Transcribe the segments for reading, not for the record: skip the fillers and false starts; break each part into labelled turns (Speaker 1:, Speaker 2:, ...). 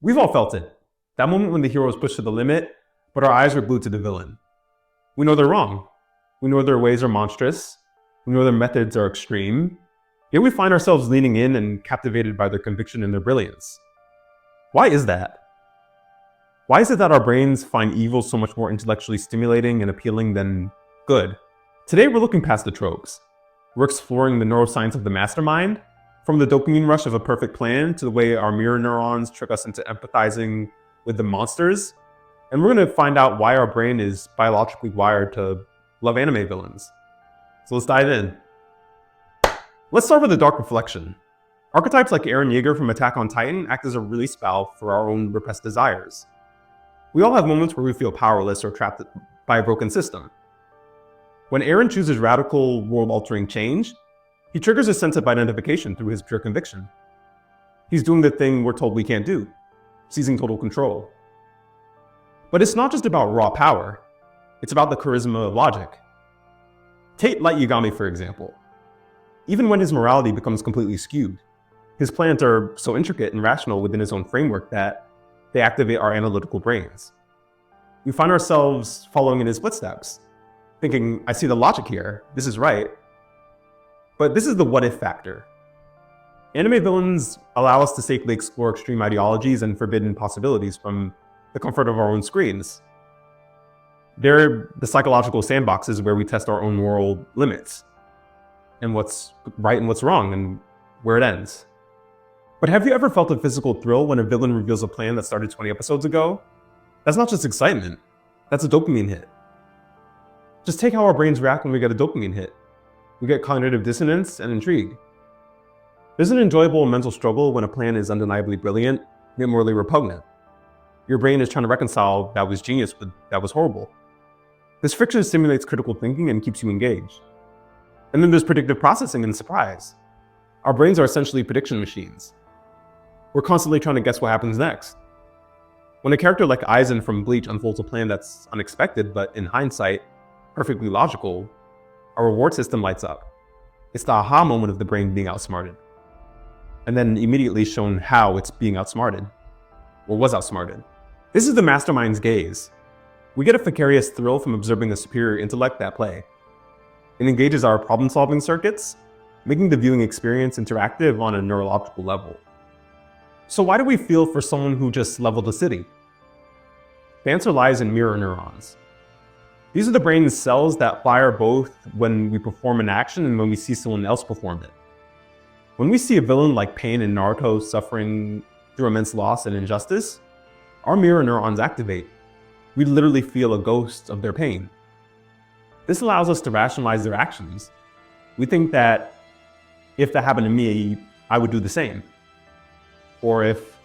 Speaker 1: We've all felt it. That moment when the hero is pushed to the limit, but our eyes are glued to the villain. We know they're wrong. We know their ways are monstrous. We know their methods are extreme. Yet we find ourselves leaning in and captivated by their conviction and their brilliance. Why is that? Why is it that our brains find evil so much more intellectually stimulating and appealing than good? Today we're looking past the tropes. We're exploring the neuroscience of the mastermind, from the dopamine rush of a perfect plan to the way our mirror neurons trick us into empathizing with the monsters. And we're going to find out why our brain is biologically wired to love anime villains. So let's dive in. Let's start with a dark reflection. Archetypes like Eren Yeager from Attack on Titan act as a release valve for our own repressed desires. We all have moments where we feel powerless or trapped by a broken system. When Eren chooses radical, world-altering change, he triggers a sense of identification through his pure conviction. He's doing the thing we're told we can't do, seizing total control. But it's not just about raw power, it's about the charisma of logic. Take Light Yagami, for example. Even when his morality becomes completely skewed, his plans are so intricate and rational within his own framework that they activate our analytical brains. We find ourselves following in his footsteps, thinking, I see the logic here, this is right. But this is the what if factor. Anime villains allow us to safely explore extreme ideologies and forbidden possibilities from the comfort of our own screens. They're the psychological sandboxes where we test our own moral limits and what's right and what's wrong and where it ends. But have you ever felt a physical thrill when a villain reveals a plan that started 20 episodes ago? That's not just excitement, that's a dopamine hit. Just take how our brains react when we get a dopamine hit. We get cognitive dissonance and intrigue. There's an enjoyable mental struggle when a plan is undeniably brilliant, yet morally repugnant. Your brain is trying to reconcile that was genius with that was horrible. This friction stimulates critical thinking and keeps you engaged. And then there's predictive processing and surprise. Our brains are essentially prediction machines. We're constantly trying to guess what happens next. When a character like Aizen from Bleach unfolds a plan that's unexpected, but in hindsight, perfectly logical, our reward system lights up. It's the aha moment of the brain being outsmarted. And then immediately shown how it's being outsmarted, or was outsmarted. This is the mastermind's gaze. We get a vicarious thrill from observing a superior intellect at play. It engages our problem-solving circuits, making the viewing experience interactive on a neurological level. So why do we feel for someone who just leveled a city? The answer lies in mirror neurons. These are the brain's cells that fire both when we perform an action and when we see someone else perform it. When we see a villain like Pain in Naruto suffering through immense loss and injustice, our mirror neurons activate. We literally feel a ghost of their pain. This allows us to rationalize their actions. We think that if that happened to me, I would do the same. Or if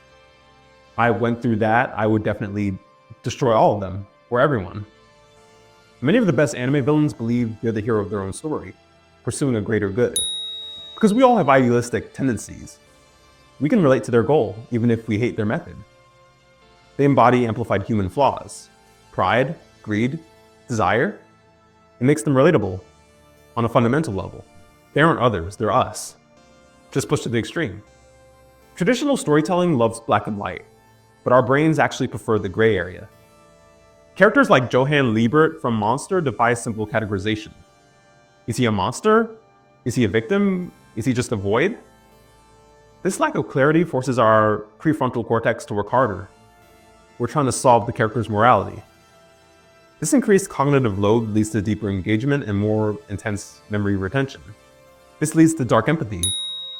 Speaker 1: I went through that, I would definitely destroy all of them, or everyone. Many of the best anime villains believe they're the hero of their own story, pursuing a greater good. Because we all have idealistic tendencies. We can relate to their goal, even if we hate their method. They embody amplified human flaws: pride, greed, desire. It makes them relatable on a fundamental level. They aren't others, they're us, just pushed to the extreme. Traditional storytelling loves black and white, but our brains actually prefer the gray area. Characters like Johan Liebert from Monster defy simple categorization. Is he a monster? Is he a victim? Is he just a void? This lack of clarity forces our prefrontal cortex to work harder. We're trying to solve the character's morality. This increased cognitive load leads to deeper engagement and more intense memory retention. This leads to dark empathy,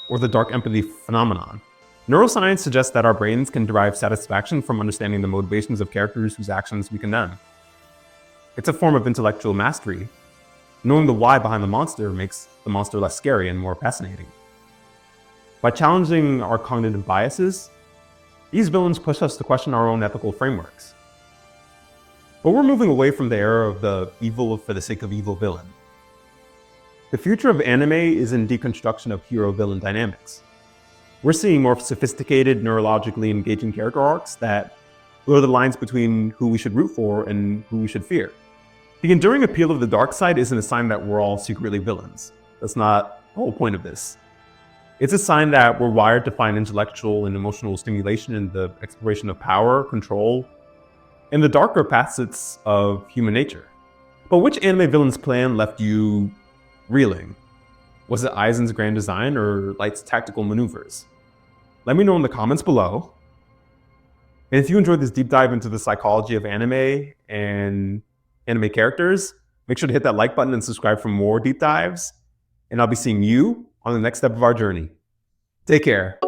Speaker 1: or the dark empathy phenomenon. Neuroscience suggests that our brains can derive satisfaction from understanding the motivations of characters whose actions we condemn. It's a form of intellectual mastery. Knowing the why behind the monster makes the monster less scary and more fascinating. By challenging our cognitive biases, these villains push us to question our own ethical frameworks. But we're moving away from the era of the evil for the sake of evil villain. The future of anime is in deconstruction of hero-villain dynamics. We're seeing more sophisticated, neurologically engaging character arcs that blur the lines between who we should root for and who we should fear. The enduring appeal of the dark side isn't a sign that we're all secretly villains. That's not the whole point of this. It's a sign that we're wired to find intellectual and emotional stimulation in the exploration of power, control, and the darker facets of human nature. But which anime villain's plan left you reeling? Was it Aizen's grand design or Light's tactical maneuvers? Let me know in the comments below. And if you enjoyed this deep dive into the psychology of anime and anime characters, make sure to hit that like button and subscribe for more deep dives. And I'll be seeing you on the next step of our journey. Take care.